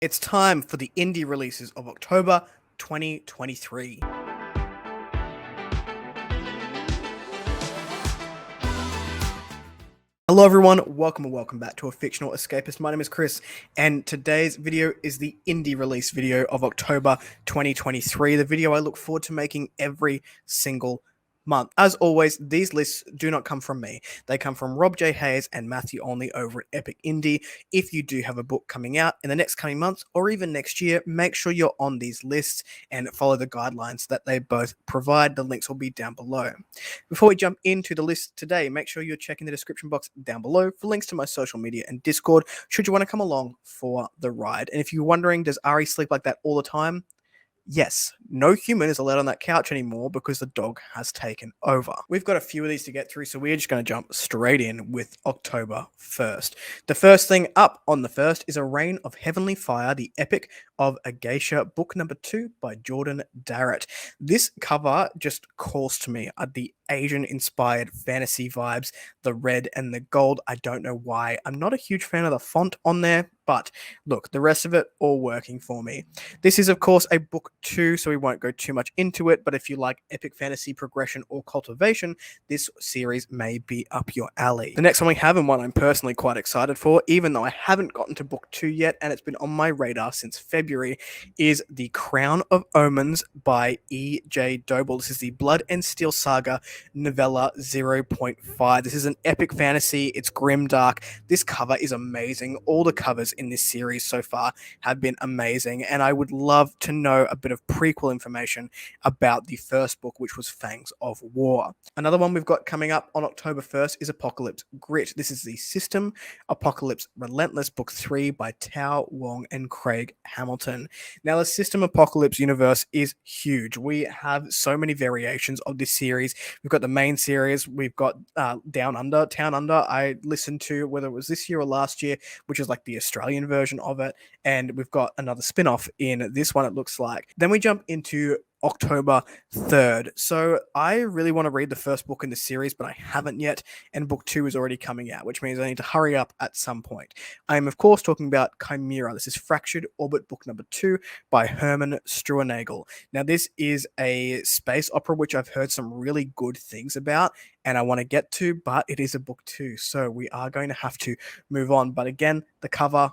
It's time for the indie releases of October 2023. Hello everyone, welcome back to A Fictional Escapist. My name is Kris, and today's video is the indie release video of October 2023, the video I look forward to making every single month. As always, these lists do not come from me. They come from Rob J. Hayes and Matthew Olney over at Epic Indie. If you do have a book coming out in the next coming months or even next year, make sure you're on these lists and follow the guidelines that they both provide. The links will be down below. Before we jump into the list today, make sure you're checking the description box down below for links to my social media and Discord should you want to come along for the ride. And if you're wondering, does Ari sleep like that all the time? Yes, no human is allowed on that couch anymore because the dog has taken over. We've got a few of these to get through, so we're just going to jump straight in with October 1st. The first thing up on the 1st is A Reign of Heavenly Fire, the Epic of Geisha, book number 2 by Jordan Darrett. This cover just calls to me the Asian-inspired fantasy vibes, the red and the gold. I don't know why. I'm not a huge fan of the font on there, but look, the rest of it all working for me. This is, of course, a book 2, so we won't go too much into it, but if you like epic fantasy progression or cultivation, this series may be up your alley. The next one we have, and one I'm personally quite excited for, even though I haven't gotten to book 2 yet, and it's been on my radar since February, is The Crown of Omens by E.J. Doble. This is the Blood and Steel Saga novella 0.5. This is an epic fantasy. It's grimdark. This cover is amazing. All the covers in this series so far have been amazing, and I would love to know a bit of prequel information about the first book, which was Fangs of War. Another one we've got coming up on October 1st is Apocalypse Grit. This is the System Apocalypse Relentless, book 3 by Tao Wong and Craig Hamilton. Now, the System Apocalypse universe is huge. We have so many variations of this series. We've got the main series. We've got Town Under. I listened to, whether it was this year or last year, which is like the Australian version of it. And we've got another spin-off in this one, it looks like. Then we jump into October 3rd. So I really want to read the first book in the series, but I haven't yet, and book 2 is already coming out, which means I need to hurry up at some point. I am, of course, talking about Chimera. This is Fractured Orbit, book number 2 by Herman Struenagel. Now, this is a space opera, which I've heard some really good things about, and I want to get to, but it is a book 2, so we are going to have to move on. But again, the cover,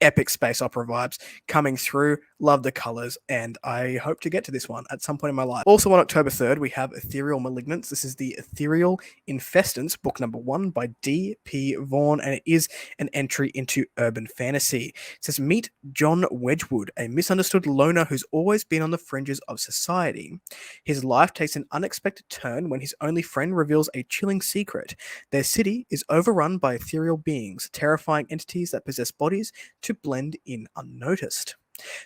epic space opera vibes coming through. Love the colors, and I hope to get to this one at some point in my life. Also on October 3rd, we have Ethereal Malignance. This is the Ethereal Infestance, book number 1 by D.P. Vaughan, and it is an entry into urban fantasy. It says, meet John Wedgwood, a misunderstood loner who's always been on the fringes of society. His life takes an unexpected turn when his only friend reveals a chilling secret. Their city is overrun by ethereal beings, terrifying entities that possess bodies to blend in unnoticed.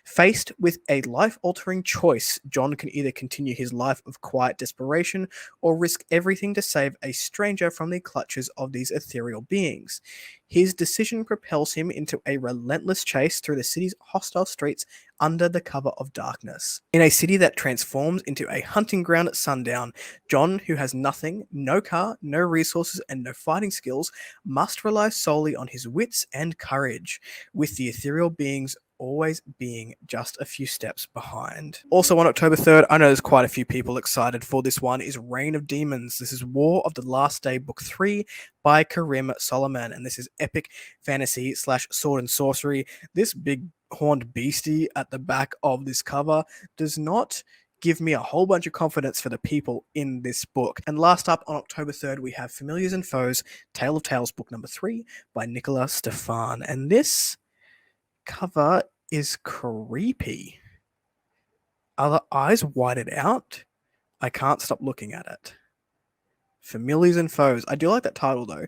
Faced with a life-altering choice, John can either continue his life of quiet desperation or risk everything to save a stranger from the clutches of these ethereal beings. His decision propels him into a relentless chase through the city's hostile streets under the cover of darkness. In a city that transforms into a hunting ground at sundown, John, who has nothing, no car, no resources, and no fighting skills, must rely solely on his wits and courage, with the ethereal beings always being just a few steps behind. Also on October 3rd, I know there's quite a few people excited for this one, is Reign of Demons. This is War of the Last Day, book 3 by Karim Solomon, and this is epic fantasy / sword and sorcery. This big horned beastie at the back of this cover does not give me a whole bunch of confidence for the people in this book. And last up on October 3rd, we have Familiars and Foes, Tale of Tales, book number 3 by Nicola Stefan, and this cover is creepy. Are the eyes whited out? I can't stop looking at it. Familiars and Foes. I do like that title though.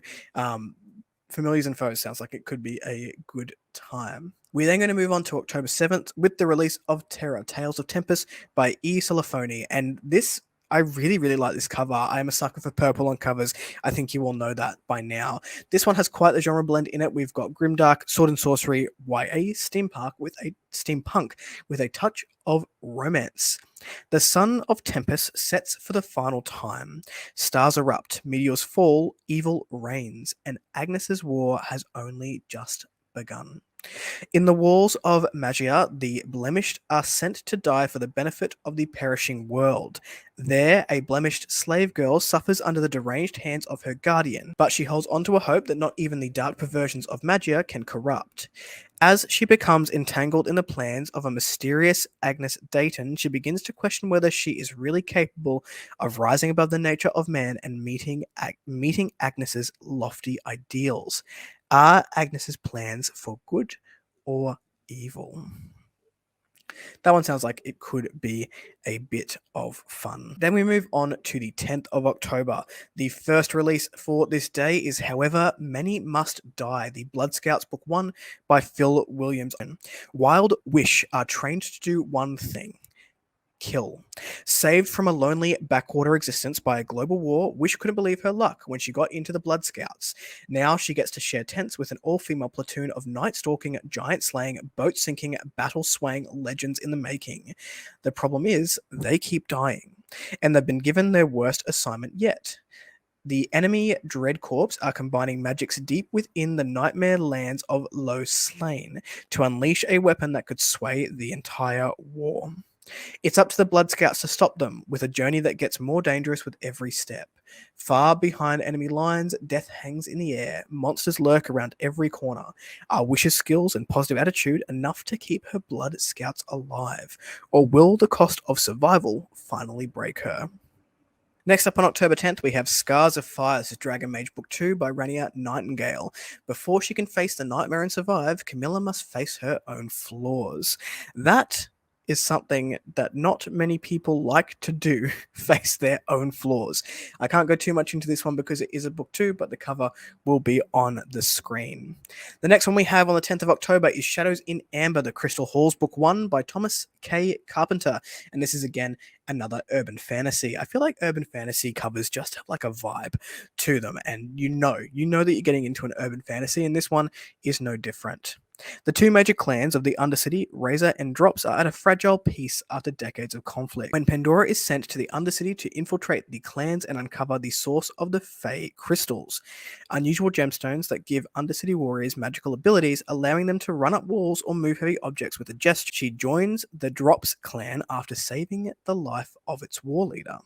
Familiars and Foes sounds like it could be a good time. We're then going to move on to October 7th with the release of Terra, Tales of Tempest by E. Solofoni, and this, I really like this cover. I am a sucker for purple on covers. I think you all know that by now. This one has quite the genre blend in it. We've got grimdark, sword and sorcery, YA steampunk with a touch of romance. The sun of Tempest sets for the final time. Stars erupt, meteors fall, evil reigns, and Agnes's war has only just begun. In the walls of Magia, the blemished are sent to die for the benefit of the perishing world. There, a blemished slave girl suffers under the deranged hands of her guardian, but she holds on to a hope that not even the dark perversions of Magia can corrupt. As she becomes entangled in the plans of a mysterious Agnes Dayton, she begins to question whether she is really capable of rising above the nature of man and meeting Agnes's lofty ideals. Are Agnes's plans for good or evil? That one sounds like it could be a bit of fun. Then we move on to the 10th of October. The first release for this day is However Many Must Die, the Blood Scouts Book 1 by Phil Williams. Wild Wish are trained to do one thing: kill. Saved from a lonely backwater existence by a global war, Wish couldn't believe her luck when she got into the Blood Scouts. Now she gets to share tents with an all-female platoon of night-stalking, giant-slaying, boat-sinking, battle-swaying legends in the making. The problem is, they keep dying, and they've been given their worst assignment yet. The enemy Dread Corps are combining magics deep within the nightmare lands of Low Slain to unleash a weapon that could sway the entire war. It's up to the Blood Scouts to stop them, with a journey that gets more dangerous with every step. Far behind enemy lines, death hangs in the air, monsters lurk around every corner. Are Wish's skills and positive attitude enough to keep her Blood Scouts alive? Or will the cost of survival finally break her? Next up on October 10th, we have Scars of Fire. This is Dragon Mage Book 2 by Rania Nightingale. Before she can face the nightmare and survive, Camilla must face her own flaws. That is something that not many people like to do, face their own flaws. I can't go too much into this one because it is a book 2, but the cover will be on the screen. The next one we have on the 10th of October is Shadows in Amber, the Crystal Halls Book 1 by Thomas K. Carpenter. And this is again another urban fantasy. I feel like urban fantasy covers just have like a vibe to them, and you know that you're getting into an urban fantasy, and this one is no different. The two major clans of the Undercity, Razor and Drops, are at a fragile peace after decades of conflict. When Pandora is sent to the Undercity to infiltrate the clans and uncover the source of the Fey crystals, unusual gemstones that give Undercity warriors magical abilities, allowing them to run up walls or move heavy objects with a gesture. She joins the Drops clan after saving the life of its war leader.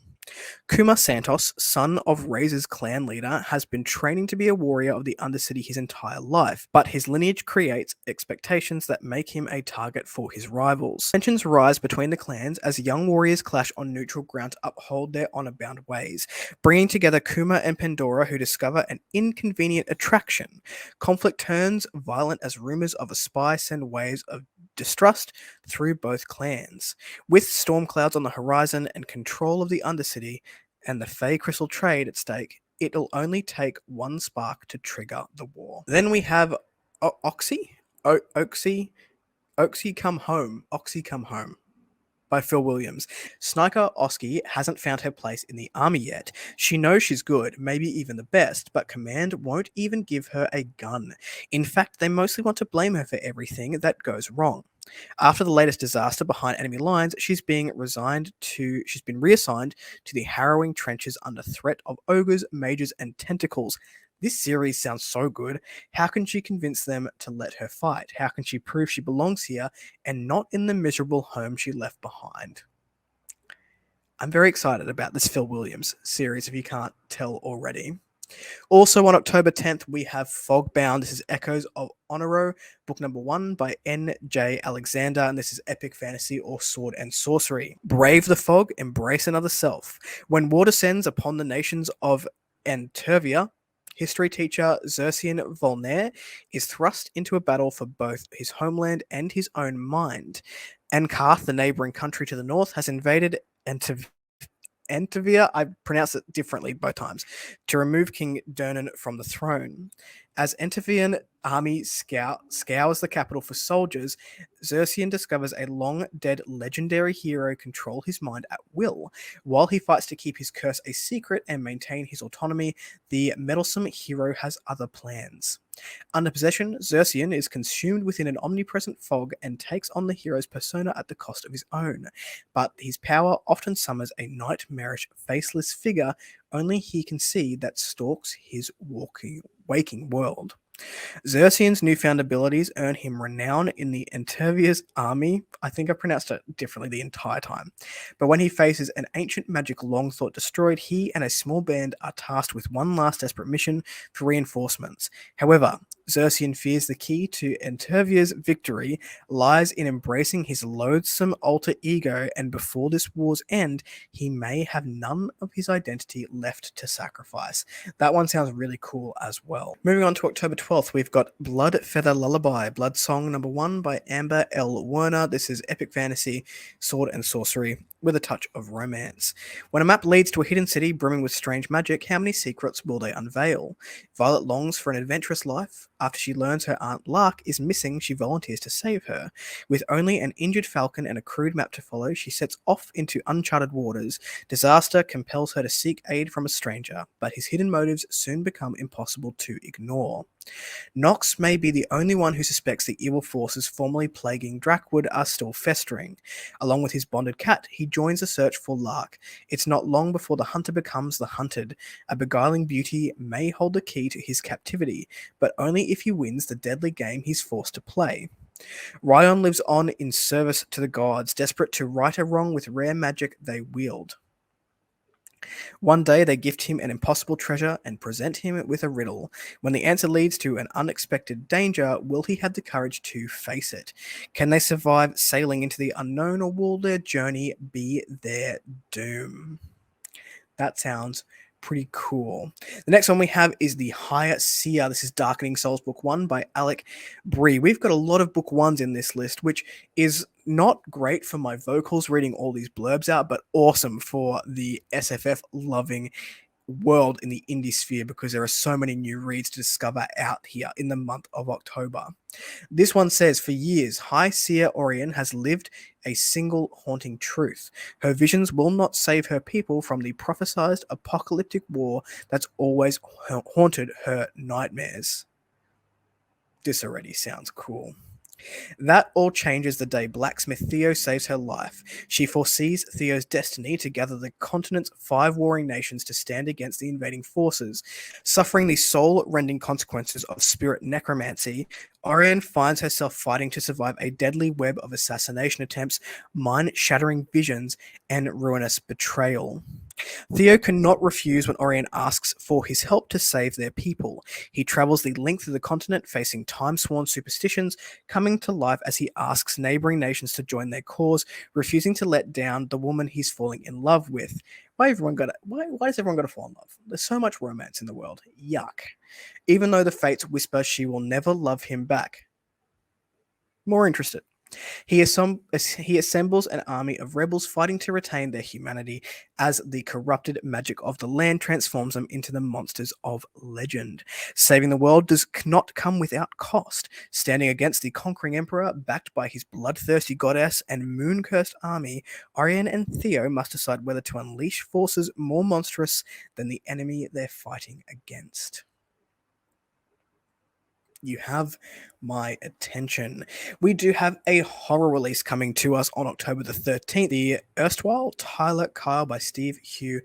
Kuma Santos, son of Razor's clan leader, has been training to be a warrior of the Undercity his entire life, but his lineage creates expectations that make him a target for his rivals. Tensions rise between the clans as young warriors clash on neutral ground to uphold their honor-bound ways, bringing together Kuma and Pandora, who discover an inconvenient attraction. Conflict turns violent as rumors of a spy send waves of distrust through both clans. With storm clouds on the horizon and control of the Undercity and the Fey Crystal trade at stake, it'll only take one spark to trigger the war. Then we have Oksy Come Home. Oksy Come Home by Phil Williams. Sniper Oksy hasn't found her place in the army yet. She knows she's good, maybe even the best, but command won't even give her a gun. In fact, they mostly want to blame her for everything that goes wrong. After the latest disaster behind enemy lines, she's been reassigned to the harrowing trenches under threat of ogres, mages, and tentacles. This series sounds so good. How can she convince them to let her fight? How can she prove she belongs here and not in the miserable home she left behind? I'm very excited about this Phil Williams series, if you can't tell already. Also on October 10th, we have Fogbound. This is Echoes of Honoro, book number 1 by N.J. Alexander, and this is epic fantasy or sword and sorcery. Brave the fog, embrace another self. When war descends upon the nations of Antervia, history teacher Xerxian Volnare is thrust into a battle for both his homeland and his own mind. Ankarth, the neighboring country to the north, has invaded Antervia, I pronounce it differently both times, to remove King Durnan from the throne. As Antervian army scours the capital for soldiers, Xerxian discovers a long-dead legendary hero control his mind at will. While he fights to keep his curse a secret and maintain his autonomy, the meddlesome hero has other plans. Under possession, Xerxian is consumed within an omnipresent fog and takes on the hero's persona at the cost of his own. But his power often summons a nightmarish, faceless figure only he can see that stalks his waking world. Xerxion's newfound abilities earn him renown in the Entervia's army. I think I pronounced it differently the entire time. But when he faces an ancient magic long thought destroyed, he and a small band are tasked with one last desperate mission for reinforcements. However, Xerxion fears the key to Entervia's victory lies in embracing his loathsome alter ego, and before this war's end, he may have none of his identity left to sacrifice. That one sounds really cool as well. Moving on to October 12th, we've got Bloodfeather Lullaby, Blood Song number 1 by Amber L. Werner. This is epic fantasy, sword and sorcery, with a touch of romance. When a map leads to a hidden city brimming with strange magic, how many secrets will they unveil? Violet longs for an adventurous life. After she learns her aunt Lark is missing, she volunteers to save her. With only an injured falcon and a crude map to follow, she sets off into uncharted waters. Disaster compels her to seek aid from a stranger, but his hidden motives soon become impossible to ignore. Nox may be the only one who suspects the evil forces formerly plaguing Drackwood are still festering. Along with his bonded cat, he joins the search for Lark. It's not long before the hunter becomes the hunted. A beguiling beauty may hold the key to his captivity, but only if he wins the deadly game he's forced to play. Ryan lives on in service to the gods, desperate to right a wrong with rare magic they wield. One day they gift him an impossible treasure and present him with a riddle. When the answer leads to an unexpected danger, will he have the courage to face it? Can they survive sailing into the unknown, or will their journey be their doom? That sounds pretty cool. The next one we have is the Higher Seer. This is Darkening Souls Book 1 by Alec Bree. We've got a lot of Book 1s in this list, which is not great for my vocals reading all these blurbs out, but awesome for the SFF loving world in the indie sphere, because there are so many new reads to discover out here in the month of October. This one says, for years, High Seer Orion has lived a single haunting truth. Her visions will not save her people from the prophesied apocalyptic war that's always haunted her nightmares. This already sounds cool. That all changes the day blacksmith Theo saves her life. She foresees Theo's destiny to gather the continent's 5 warring nations to stand against the invading forces. Suffering the soul-rending consequences of spirit necromancy, Orion finds herself fighting to survive a deadly web of assassination attempts, mind-shattering visions, and ruinous betrayal. Theo cannot refuse when Orion asks for his help to save their people. He travels the length of the continent facing time-sworn superstitions, coming to life as he asks neighboring nations to join their cause, refusing to let down the woman he's falling in love with. Why does everyone got to fall in love? There's so much romance in the world. Yuck. Even though the fates whisper she will never love him back. More interested. He assembles an army of rebels fighting to retain their humanity as the corrupted magic of the land transforms them into the monsters of legend. Saving the world does not come without cost. Standing against the conquering emperor, backed by his bloodthirsty goddess and moon-cursed army, Orion and Theo must decide whether to unleash forces more monstrous than the enemy they're fighting against. You have my attention. We do have a horror release coming to us on October the 13th. The Erstwhile Tyler Kyle by Steve Hugh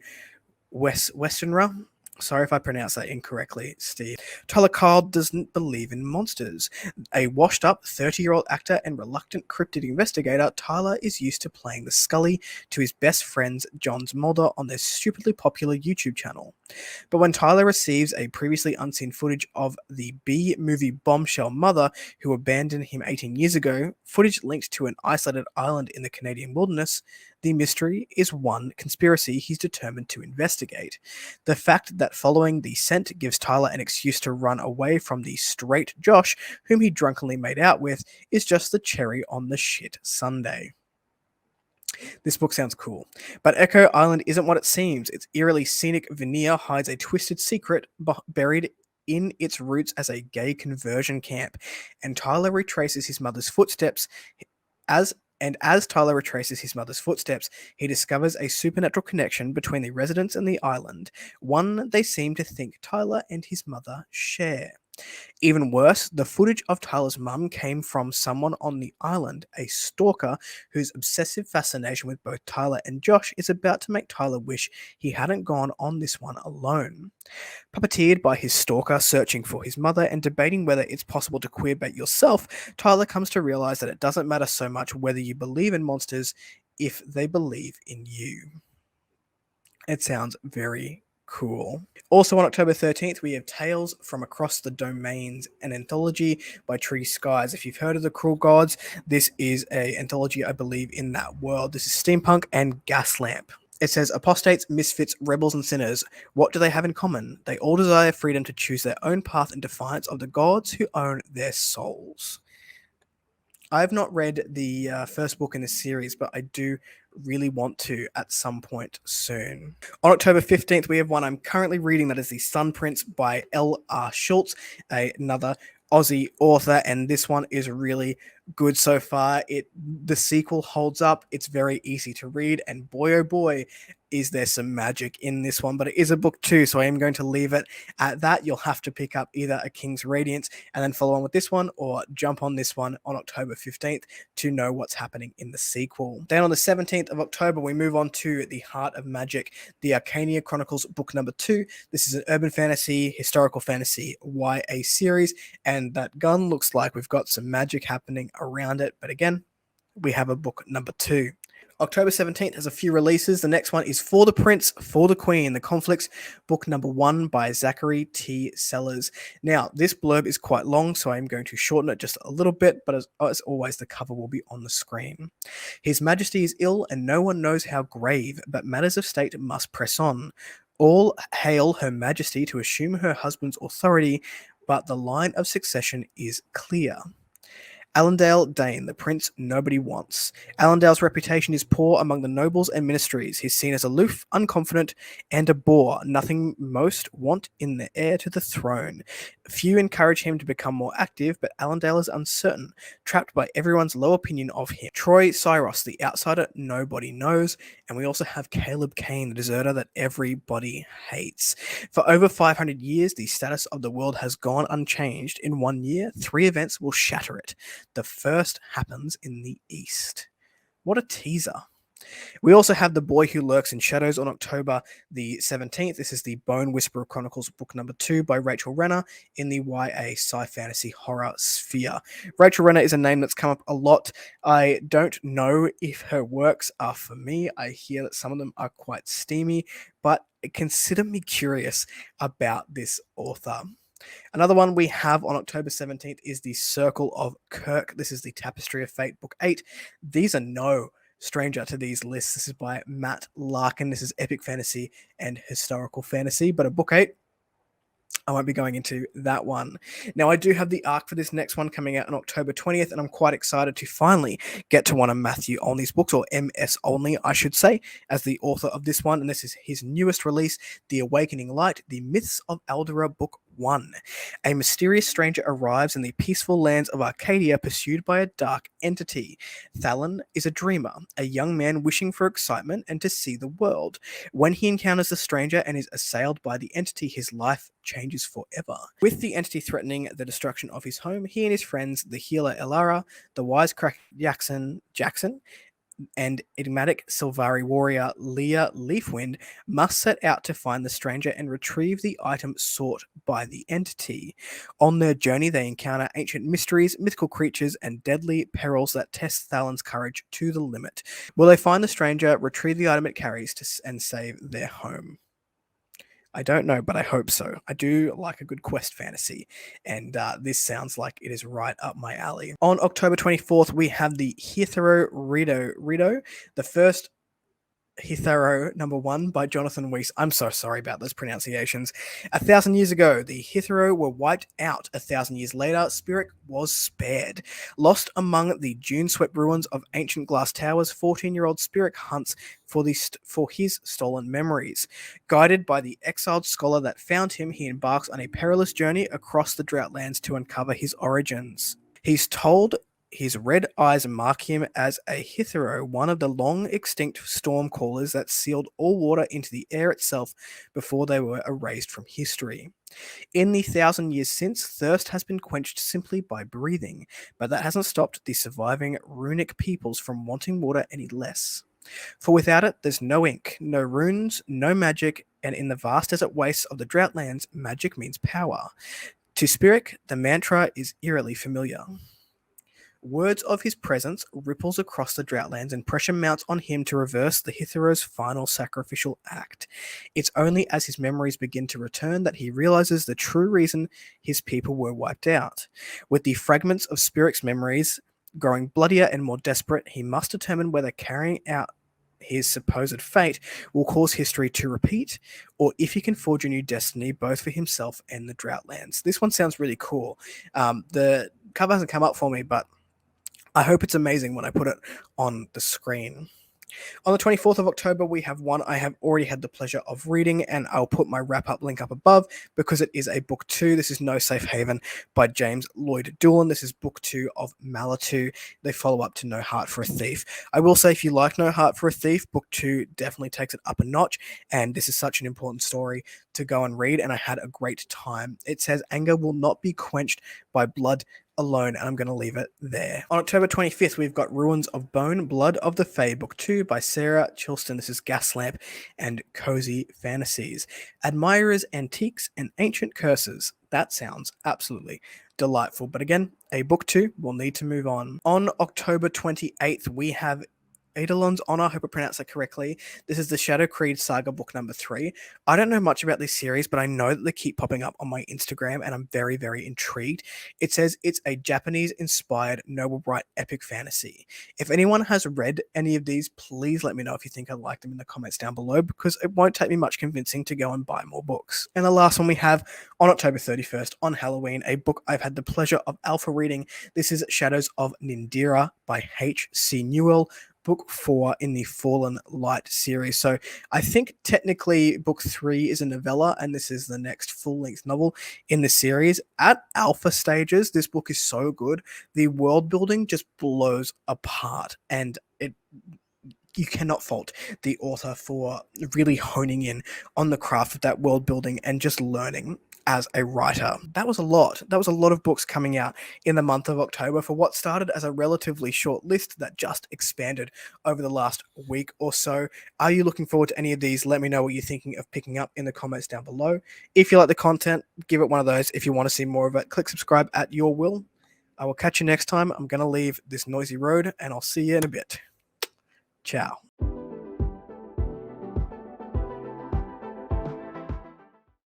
Westenra. Sorry if I pronounced that incorrectly, Steve. Tyler Kyle doesn't believe in monsters. A washed-up 30-year-old actor and reluctant cryptid investigator, Tyler is used to playing the Scully to his best friends John's Mulder on their stupidly popular YouTube channel. But when Tyler receives a previously unseen footage of the B-movie bombshell mother who abandoned him 18 years ago, footage linked to an isolated island in the Canadian wilderness, the mystery is one conspiracy he's determined to investigate. The fact that following the scent gives Tyler an excuse to run away from the straight Josh, whom he drunkenly made out with, is just the cherry on the shit sundae. This book sounds cool. But Echo Island isn't what it seems. Its eerily scenic veneer hides a twisted secret buried in its roots as a gay conversion camp, and Tyler retraces his mother's footsteps. As Tyler retraces his mother's footsteps, he discovers a supernatural connection between the residents and the island, one they seem to think Tyler and his mother share. Even worse, the footage of Tyler's mum came from someone on the island, a stalker whose obsessive fascination with both Tyler and Josh is about to make Tyler wish he hadn't gone on this one alone. Puppeteered by his stalker searching for his mother and debating whether it's possible to queerbait yourself, Tyler comes to realize that it doesn't matter so much whether you believe in monsters if they believe in you. It sounds very cool. Also on October 13th, we have Tales from Across the Domains, an anthology by Tree Skies. If you've heard of the Cruel Gods, this is an anthology, I believe, in that world. This is steampunk and gaslamp. It says, apostates, misfits, rebels, and sinners, what do they have in common? They all desire freedom to choose their own path in defiance of the gods who own their souls. I have not read the first book in this series, but I do really want to at some point soon. On October 15th, we have one I'm currently reading that is The Sun Prince by L.R. Schultz, another Aussie author, and this one is really good so far. The sequel holds up. It's very easy to read, and boy oh boy is there some magic in this one, but it is a book too, so I am going to leave it at that. You'll have to pick up either A King's Radiance and then follow on with this one, or jump on this one on October 15th to know what's happening in the sequel. Then on the 17th of October, we move on to The Heart of Magic, the Arcania Chronicles book number 2. This is an urban fantasy, historical fantasy YA series, and that gun looks like we've got some magic happening around it, but again, we have a book number 2. October 17th has a few releases. The next one is For the Prince, For the Queen, The Conflicts, book number 1 by Zachary T. Sellers. Now, this blurb is quite long, so I'm going to shorten it just a little bit, but as always, the cover will be on the screen. His Majesty is ill, and no one knows how grave, but matters of state must press on. All hail Her Majesty to assume her husband's authority, but the line of succession is clear. Allendale Dane, the prince nobody wants. Allendale's reputation is poor among the nobles and ministries. He's seen as aloof, unconfident, and a bore, nothing most want in the heir to the throne. Few encourage him to become more active, but Allendale is uncertain, trapped by everyone's low opinion of him. Troy Cyros, the outsider nobody knows, and we also have Caleb Kane, the deserter that everybody hates. For over 500 years, the status of the world has gone unchanged. In 1 year, 3 events will shatter it. The first happens in the east. What a teaser. We also have The Boy Who Lurks in Shadows on October the 17th. This is the Bone Whisperer Chronicles book number 2 by Rachel Renner in the YA sci-fantasy horror sphere. Rachel Renner is a name that's come up a lot. I don't know if her works are for me. I hear that some of them are quite steamy, but consider me curious about this author. Another one we have on October 17th is the Circle of Kirke. This is the Tapestry of Fate, book 8. These are no stranger to these lists. This is by Matt Larkin. This is epic fantasy and historical fantasy, but a book 8. I won't be going into that one. Now, I do have the arc for this next one coming out on October 20th, and I'm quite excited to finally get to one of Matthew Olney's books, or MS Olney, I should say, as the author of this one, and this is his newest release, The Awakening Light, The Myths of Eldera, book 1. A mysterious stranger arrives in the peaceful lands of Arcadia pursued by a dark entity. Thalon is a dreamer, a young man wishing for excitement and to see the world. When he encounters the stranger and is assailed by the entity, his life changes forever. With the entity threatening the destruction of his home, he and his friends, the healer Elara, the wisecrack Jackson, and enigmatic Sylvari warrior Leah Leafwind must set out to find the stranger and retrieve the item sought by the entity. On their journey, they encounter ancient mysteries, mythical creatures, and deadly perils that test Thalon's courage to the limit. Will they find the stranger, retrieve the item it carries, and save their home? I don't know, but I hope so. I do like a good quest fantasy, and this sounds like it is right up my alley. On October 24th, we have the Hytharo Redux, the first Hytharo #1 by Jonathan Weiss. I'm so sorry about those pronunciations. 1,000 years ago, the Hytharo were wiped out. 1,000 years later, Spirit was spared. Lost among the dune-swept ruins of ancient glass towers, 14-year-old Spirit hunts for his stolen memories. Guided by the exiled scholar that found him, he embarks on a perilous journey across the Droughtlands to uncover his origins. He's told His red eyes mark him as a Hytharo, one of the long-extinct storm callers that sealed all water into the air itself before they were erased from history. In the 1,000 years since, thirst has been quenched simply by breathing, but that hasn't stopped the surviving runic peoples from wanting water any less. For without it, there's no ink, no runes, no magic, and in the vast desert wastes of the Droughtlands, magic means power. To Spirit, the mantra is eerily familiar. Words of his presence ripples across the Droughtlands and pressure mounts on him to reverse the Hytharo's final sacrificial act. It's only as his memories begin to return that he realizes the true reason his people were wiped out. With the fragments of Spirit's memories growing bloodier and more desperate, he must determine whether carrying out his supposed fate will cause history to repeat, or if he can forge a new destiny both for himself and the Droughtlands. This one sounds really cool. The cover hasn't come up for me, but I hope it's amazing when I put it on the screen. On the 24th of October, we have one I have already had the pleasure of reading, and I'll put my wrap-up link up above because it is a book 2. This is No Safe Haven by James Lloyd Doolan. This is book 2 of Malatu. They follow up to No Heart for a Thief. I will say, if you like No Heart for a Thief, book 2 definitely takes it up a notch, and this is such an important story to go and read, and I had a great time. It says, anger will not be quenched by blood alone, and I'm going to leave it there. On October 25th, we've got Ruins of Bone, Blood of the Fae, Book 2 by Sarah Chilston. This is Gaslamp and Cozy Fantasies. Admirers, Antiques, and Ancient Curses. That sounds absolutely delightful. But again, a Book 2 will need to move on. On October 28th, we have Eidolon's Honor, I hope I pronounced that correctly. This is the Shadow Creed Saga book number 3. I don't know much about this series, but I know that they keep popping up on my Instagram, and I'm very, very intrigued. It says it's a Japanese-inspired noble bright epic fantasy. If anyone has read any of these, please let me know if you think I like them in the comments down below, because it won't take me much convincing to go and buy more books. And the last one we have on October 31st, on Halloween, a book I've had the pleasure of alpha reading. This is Shadows of Nyn'Dira by H.C. Newell, book 4 in the Fallen Light series. So I think technically book 3 is a novella, and this is the next full-length novel in the series. At alpha stages, this book is so good. The world building just blows apart, and you cannot fault the author for really honing in on the craft of that world building and just learning as a writer. That was a lot. That was a lot of books coming out in the month of October for what started as a relatively short list that just expanded over the last week or so. Are you looking forward to any of these? Let me know what you're thinking of picking up in the comments down below. If you like the content, give it one of those. If you want to see more of it, click subscribe at your will. I will catch you next time. I'm going to leave this noisy road, and I'll see you in a bit. Ciao.